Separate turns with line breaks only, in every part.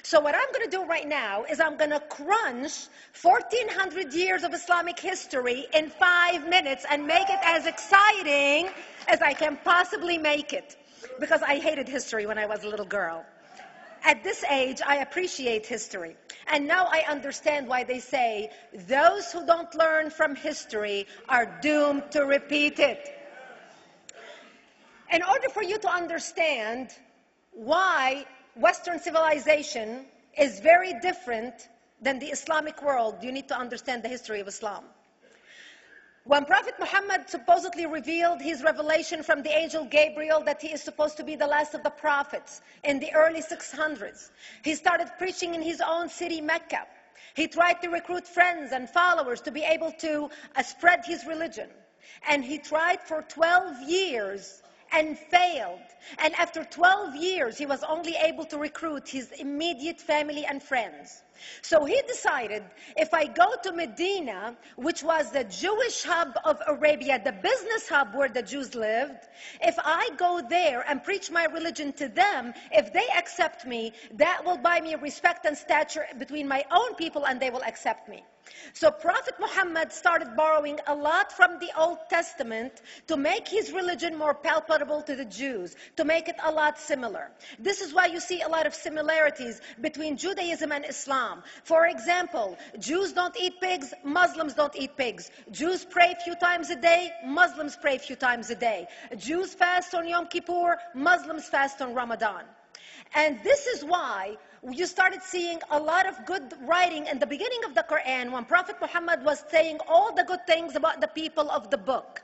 So what I'm going to do right now is I'm going to crunch 1,400 years of Islamic history in 5 minutes and make it as exciting as I can possibly make it. Because I hated history when I was a little girl. At this age, I appreciate history. And now I understand why they say, those who don't learn from history are doomed to repeat it. In order for you to understand why Western civilization is very different than the Islamic world, you need to understand the history of Islam. When Prophet Muhammad supposedly revealed his revelation from the angel Gabriel that he is supposed to be the last of the prophets in the early 600s, he started preaching in his own city, Mecca. He tried to recruit friends and followers to be able to spread his religion. And he tried for 12 years and failed. And after 12 years, he was only able to recruit his immediate family and friends. So he decided, if I go to Medina, which was the Jewish hub of Arabia, the business hub where the Jews lived, if I go there and preach my religion to them, if they accept me, that will buy me respect and stature between my own people, and they will accept me. So Prophet Muhammad started borrowing a lot from the Old Testament to make his religion more palpable to the Jews, to make it a lot similar. This is why you see a lot of similarities between Judaism and Islam. For example, Jews don't eat pigs, Muslims don't eat pigs. Jews pray a few times a day, Muslims pray a few times a day. Jews fast on Yom Kippur, Muslims fast on Ramadan. And this is why you started seeing a lot of good writing in the beginning of the Quran when Prophet Muhammad was saying all the good things about the people of the book.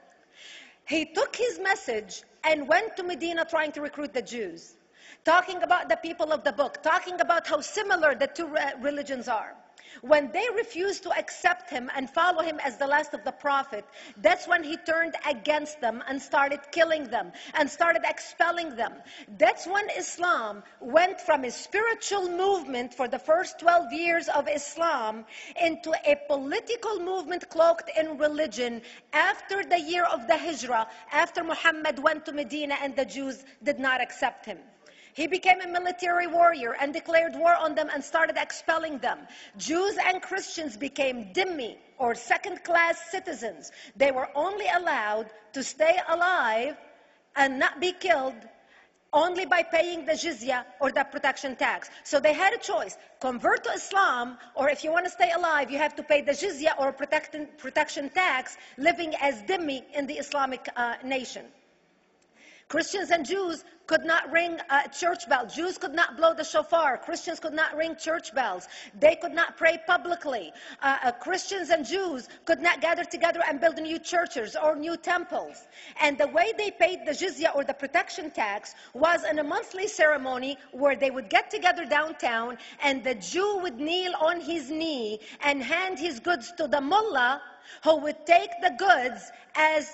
He took his message and went to Medina trying to recruit the Jews, talking about the people of the book, talking about how similar the two religions are. When they refused to accept him and follow him as the last of the prophet, that's when he turned against them and started killing them and started expelling them. That's when Islam went from a spiritual movement for the first 12 years of Islam into a political movement cloaked in religion after the year of the Hijrah, after Muhammad went to Medina and the Jews did not accept him. He became a military warrior and declared war on them and started expelling them. Jews and Christians became dhimmi, or second-class citizens. They were only allowed to stay alive and not be killed only by paying the jizya, or the protection tax. So they had a choice: convert to Islam, or if you want to stay alive, you have to pay the jizya or protection tax, living as dhimmi in the Islamic nation. Christians and Jews could not ring church bells. Jews could not blow the shofar. Christians could not ring church bells. They could not pray publicly. Christians and Jews could not gather together and build new churches or new temples. And the way they paid the jizya, or the protection tax, was in a monthly ceremony where they would get together downtown and the Jew would kneel on his knee and hand his goods to the mullah, who would take the goods as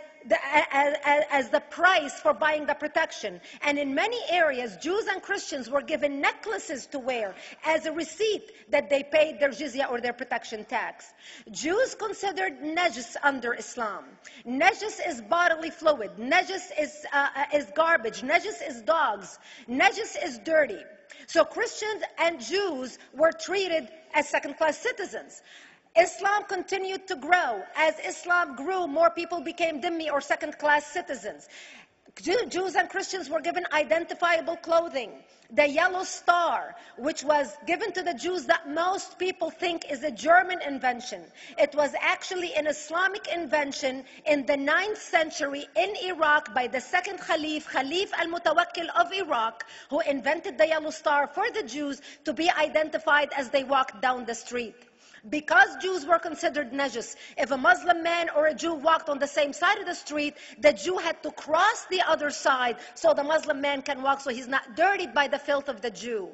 the price for buying the protection. And in many areas, Jews and Christians were given necklaces to wear as a receipt that they paid their jizya, or their protection tax. Jews considered najis under Islam. Najis is bodily fluid. Najis is garbage. Najis is dogs. Najis is dirty. So Christians and Jews were treated as second-class citizens. Islam continued to grow. As Islam grew, more people became dhimmi, or second-class citizens. Jews and Christians were given identifiable clothing. The yellow star, which was given to the Jews that most people think is a German invention. It was actually an Islamic invention in the 9th century in Iraq by the second Khalif al-Mutawakkil of Iraq, who invented the yellow star for the Jews to be identified as they walked down the street. Because Jews were considered najis, if a Muslim man or a Jew walked on the same side of the street, the Jew had to cross the other side so the Muslim man can walk, so he's not dirtied by the filth of the Jew.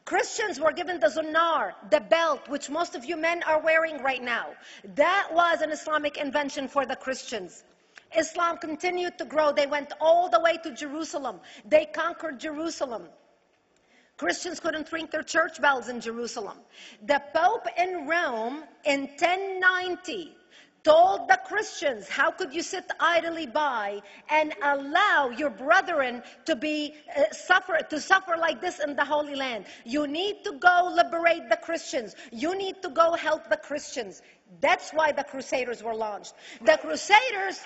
Christians were given the zunar, the belt, which most of you men are wearing right now. That was an Islamic invention for the Christians. Islam continued to grow. They went all the way to Jerusalem. They conquered Jerusalem. Christians couldn't ring their church bells in Jerusalem. The Pope in Rome in 1090 told the Christians, how could you sit idly by and allow your brethren to suffer like this in the Holy Land? You need to go liberate the Christians. You need to go help the Christians. That's why the Crusaders were launched. The Crusaders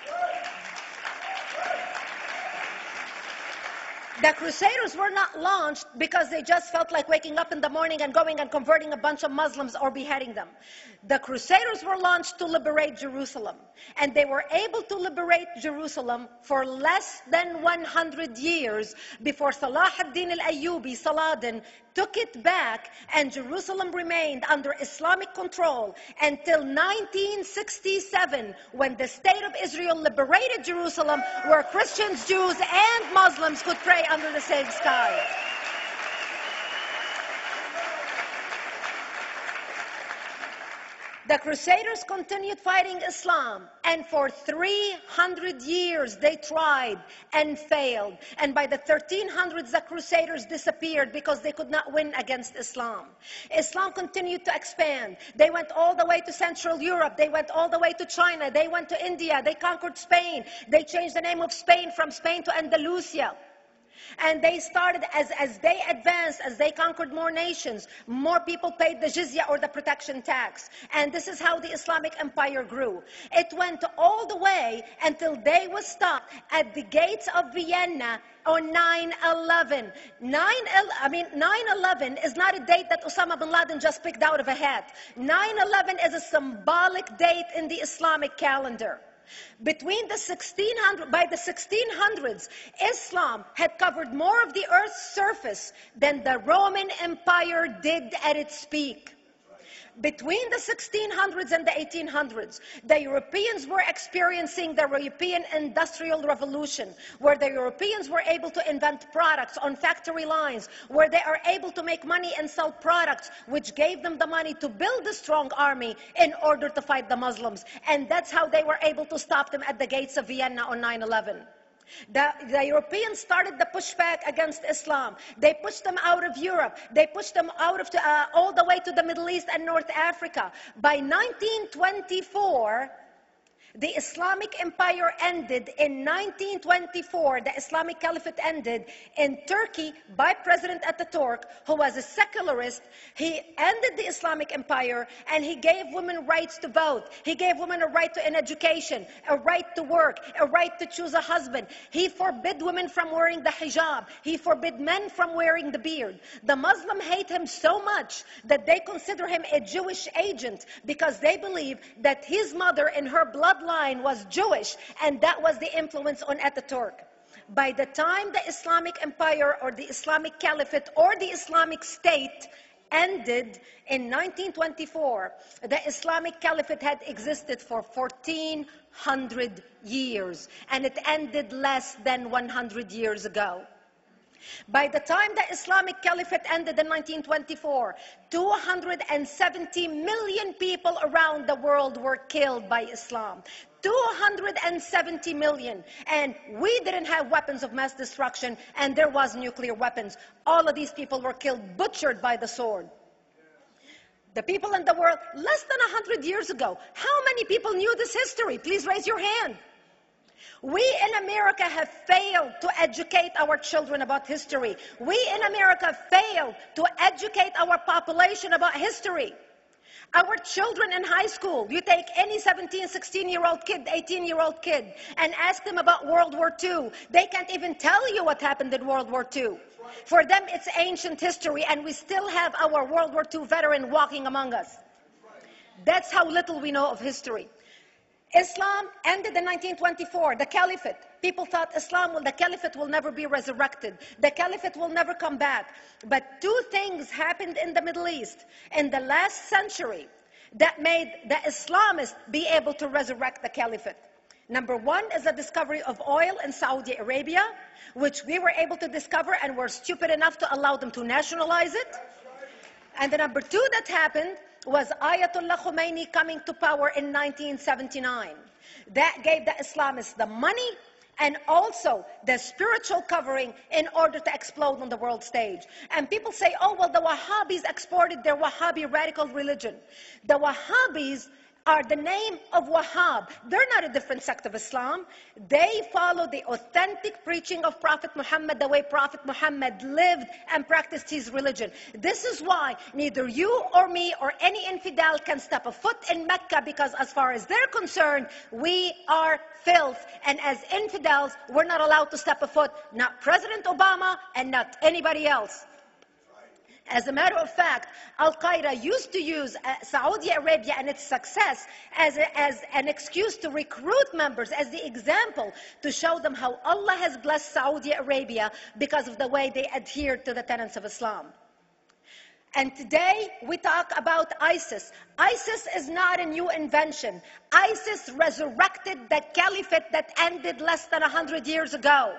were not launched because they just felt like waking up in the morning and going and converting a bunch of Muslims or beheading them. The Crusaders were launched to liberate Jerusalem. And they were able to liberate Jerusalem for less than 100 years before Salah ad-Din al-Ayyubi, Saladin, took it back, and Jerusalem remained under Islamic control until 1967, when the State of Israel liberated Jerusalem, where Christians, Jews, and Muslims could pray under the same sky. The Crusaders continued fighting Islam, and for 300 years they tried and failed. And by the 1300s, the Crusaders disappeared because they could not win against Islam. Islam continued to expand. They went all the way to Central Europe. They went all the way to China. They went to India. They conquered Spain. They changed the name of Spain from Spain to Andalusia. And they started, as they advanced, as they conquered more nations, more people paid the jizya, or the protection tax. And this is how the Islamic Empire grew. It went all the way until they was stopped at the gates of Vienna on 9/11. 9/11 is not a date that Osama bin Laden just picked out of a hat. 9/11 is a symbolic date in the Islamic calendar. By the 1600s, Islam had covered more of the earth's surface than the Roman Empire did at its peak. Between the 1600s and the 1800s, the Europeans were experiencing the European Industrial Revolution, where the Europeans were able to invent products on factory lines, where they are able to make money and sell products, which gave them the money to build a strong army in order to fight the Muslims. And that's how they were able to stop them at the gates of Vienna on 9/11. The Europeans started the pushback against Islam. They pushed them out of Europe. They pushed them out of all the way to the Middle East and North Africa. By 1924, the Islamic Empire ended. In 1924, the Islamic Caliphate ended in Turkey by President Ataturk, who was a secularist. He ended the Islamic Empire, and he gave women rights to vote. He gave women a right to an education, a right to work, a right to choose a husband. He forbid women from wearing the hijab. He forbid men from wearing the beard. The Muslims hate him so much that they consider him a Jewish agent, because they believe that his mother in her bloodline was Jewish, and that was the influence on Ataturk. By the time the Islamic Empire, or the Islamic Caliphate, or the Islamic State ended in 1924, the Islamic Caliphate had existed for 1400 years, and it ended less than 100 years ago. By the time the Islamic Caliphate ended in 1924, 270 million people around the world were killed by Islam. 270 million. And we didn't have weapons of mass destruction, and there was nuclear weapons. All of these people were killed, butchered by the sword. The people in the world, less than 100 years ago, how many people knew this history? Please raise your hand. We in America have failed to educate our children about history. We in America failed to educate our population about history. Our children in high school, you take any 17, 16-year-old kid, 18-year-old kid, and ask them about World War II. They can't even tell you what happened in World War II. For them, it's ancient history, and we still have our World War II veteran walking among us. That's how little we know of history. Islam ended in 1924, the Caliphate. People thought the Caliphate will never be resurrected. The Caliphate will never come back. But two things happened in the Middle East in the last century that made the Islamists be able to resurrect the Caliphate. Number one is the discovery of oil in Saudi Arabia, which we were able to discover and were stupid enough to allow them to nationalize it. And the number two that happened was Ayatollah Khomeini coming to power in 1979. That gave the Islamists the money and also the spiritual covering in order to explode on the world stage. And people say, oh, well, the Wahhabis exported their Wahhabi radical religion. The Wahhabis are the name of Wahhab. They're not a different sect of Islam. They follow the authentic preaching of Prophet Muhammad, the way Prophet Muhammad lived and practiced his religion. This is why neither you or me or any infidel can step a foot in Mecca, because as far as they're concerned, we are filth. And as infidels, we're not allowed to step a foot, not President Obama and not anybody else. As a matter of fact, Al-Qaeda used to use Saudi Arabia and its success as an excuse to recruit members, as the example to show them how Allah has blessed Saudi Arabia because of the way they adhere to the tenets of Islam. And today we talk about ISIS. ISIS is not a new invention. ISIS resurrected the caliphate that ended less than 100 years ago.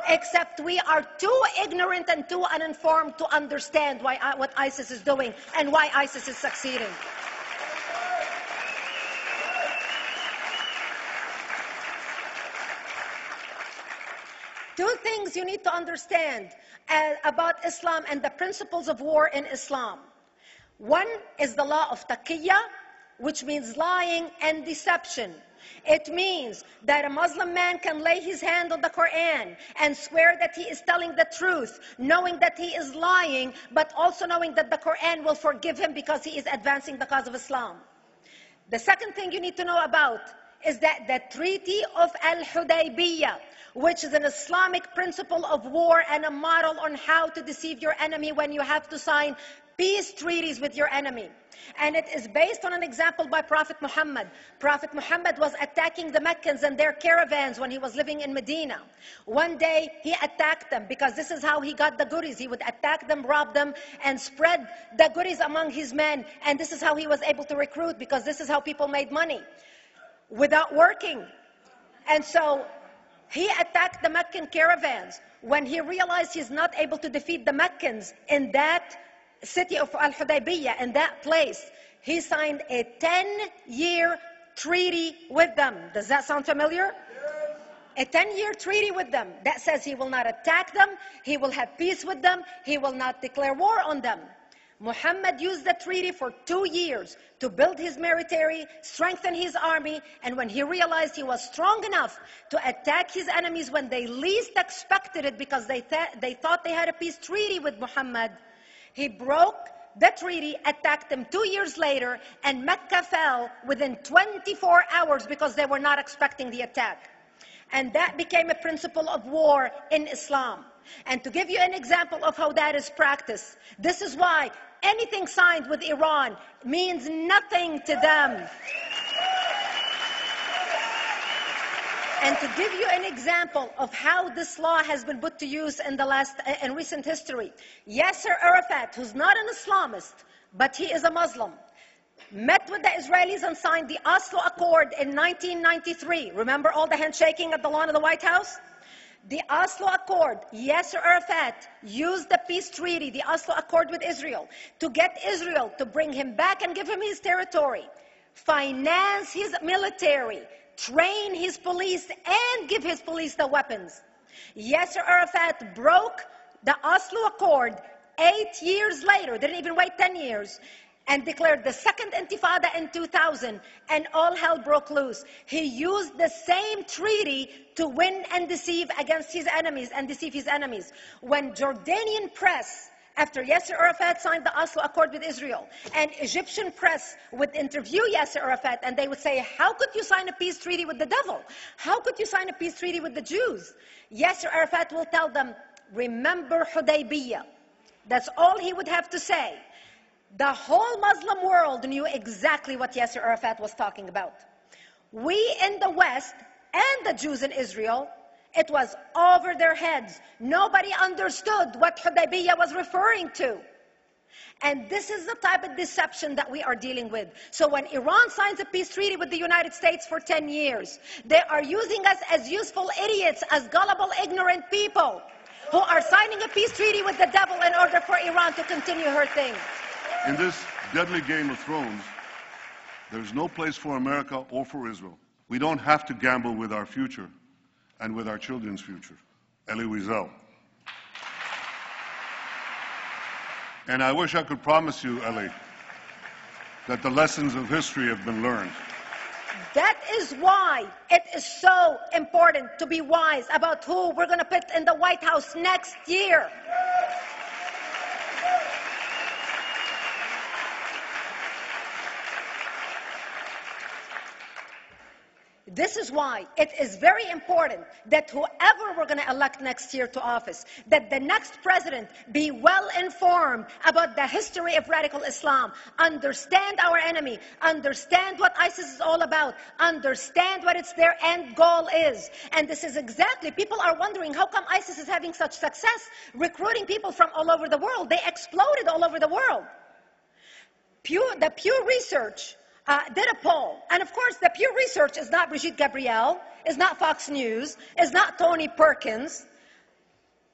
Except we are too ignorant and too uninformed to understand what ISIS is doing and why ISIS is succeeding. Two things you need to understand about Islam and the principles of war in Islam. One is the law of taqiyya, which means lying and deception. It means that a Muslim man can lay his hand on the Quran and swear that he is telling the truth, knowing that he is lying, but also knowing that the Quran will forgive him because he is advancing the cause of Islam. The second thing you need to know about is that the Treaty of Al-Hudaybiyah, which is an Islamic principle of war and a model on how to deceive your enemy when you have to sign peace treaties with your enemy. And it is based on an example by Prophet Muhammad. Prophet Muhammad was attacking the Meccans and their caravans when he was living in Medina. One day he attacked them because this is how he got the goodies. He would attack them, rob them, and spread the goodies among his men. And this is how he was able to recruit, because this is how people made money without working. And so he attacked the Meccan caravans. When he realized he's not able to defeat the Meccans in that city of Al-Hudaybiyah, in that place, he signed a 10-year treaty with them. Does that sound familiar? A 10-year treaty with them that says he will not attack them, he will have peace with them, he will not declare war on them. Muhammad used the treaty for 2 years to build his military, strengthen his army, and when he realized he was strong enough to attack his enemies when they least expected it, because they thought they had a peace treaty with Muhammad, he broke the treaty, attacked them 2 years later, and Mecca fell within 24 hours because they were not expecting the attack. And that became a principle of war in Islam. And to give you an example of how that is practiced, this is why anything signed with Iran means nothing to them. And to give you an example of how this law has been put to use in recent history, Yasser Arafat, who's not an Islamist, but he is a Muslim, met with the Israelis and signed the Oslo Accord in 1993. Remember all the handshaking at the lawn of the White House? The Oslo Accord, Yasser Arafat used the peace treaty, the Oslo Accord with Israel, to get Israel to bring him back and give him his territory, finance his military, train his police, and give his police the weapons. Yasser Arafat broke the Oslo Accord 8 years later, didn't even wait 10 years, and declared the second Intifada in 2000, and all hell broke loose. He used the same treaty to win and deceive against his enemies and deceive his enemies. When Jordanian press, after Yasser Arafat signed the Oslo Accord with Israel, and Egyptian press would interview Yasser Arafat, and they would say, how could you sign a peace treaty with the devil? How could you sign a peace treaty with the Jews? Yasser Arafat will tell them, remember Hudaybiyah. That's all he would have to say. The whole Muslim world knew exactly what Yasser Arafat was talking about. We in the West and the Jews in Israel, it was over their heads. Nobody understood what Hudaybiyah was referring to. And this is the type of deception that we are dealing with. So when Iran signs a peace treaty with the United States for 10 years, they are using us as useful idiots, as gullible, ignorant people who are signing a peace treaty with the devil in order for Iran to continue her thing.
In this deadly game of thrones, there's no place for America or for Israel. We don't have to gamble with our future and with our children's future. Elie Wiesel. And I wish I could promise you, Elie, that the lessons of history have been learned.
That is why it is so important to be wise about who we're going to put in the White House next year. This is why it is very important that whoever we're going to elect next year to office, that the next president be well informed about the history of radical Islam, understand our enemy, understand what ISIS is all about, understand what their end goal is. And this is exactly, people are wondering how come ISIS is having such success recruiting people from all over the world. They exploded all over the world. The Pew Research did a poll. And of course, the Pew Research is not Brigitte Gabriel, is not Fox News, is not Tony Perkins.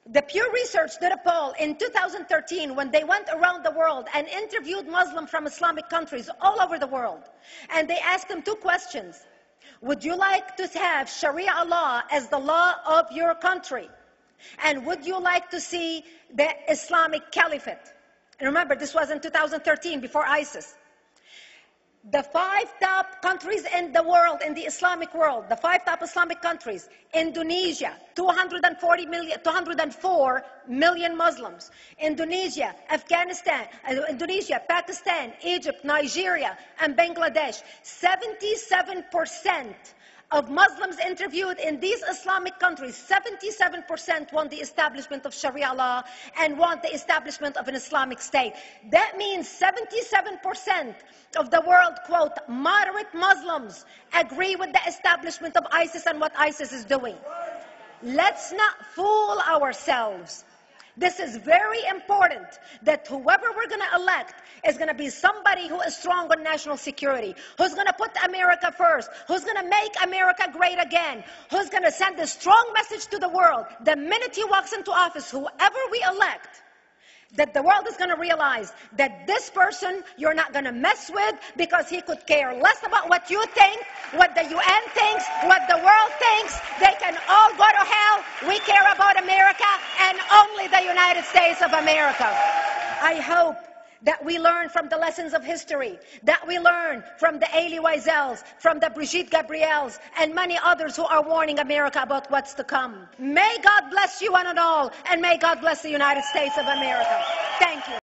The Pew Research did a poll in 2013 when they went around the world and interviewed Muslims from Islamic countries all over the world. And they asked them two questions. Would you like to have Sharia law as the law of your country? And would you like to see the Islamic Caliphate? And remember, this was in 2013, before ISIS. The 5 top countries in the world, in the Islamic world, the 5 top Islamic countries: Indonesia, 204 million Muslims. Indonesia, Pakistan, Egypt, Nigeria, and Bangladesh. 77% of Muslims interviewed in these Islamic countries, 77% want the establishment of Sharia law and want the establishment of an Islamic state. That means 77% of the world, quote, moderate Muslims agree with the establishment of ISIS and what ISIS is doing. Let's not fool ourselves. This is very important, that whoever we're going to elect is going to be somebody who is strong on national security, who's going to put America first, who's going to make America great again, who's going to send a strong message to the world. The minute he walks into office, whoever we elect, that the world is going to realize that this person you're not going to mess with, because he could care less about what you think, what the UN thinks, what the world thinks. They can all go to hell. We care about America and only the United States of America. I hope that we learn from the lessons of history, that we learn from the Elie Wiesels, from the Brigitte Gabriels, and many others who are warning America about what's to come. May God bless you one and all, and may God bless the United States of America. Thank you.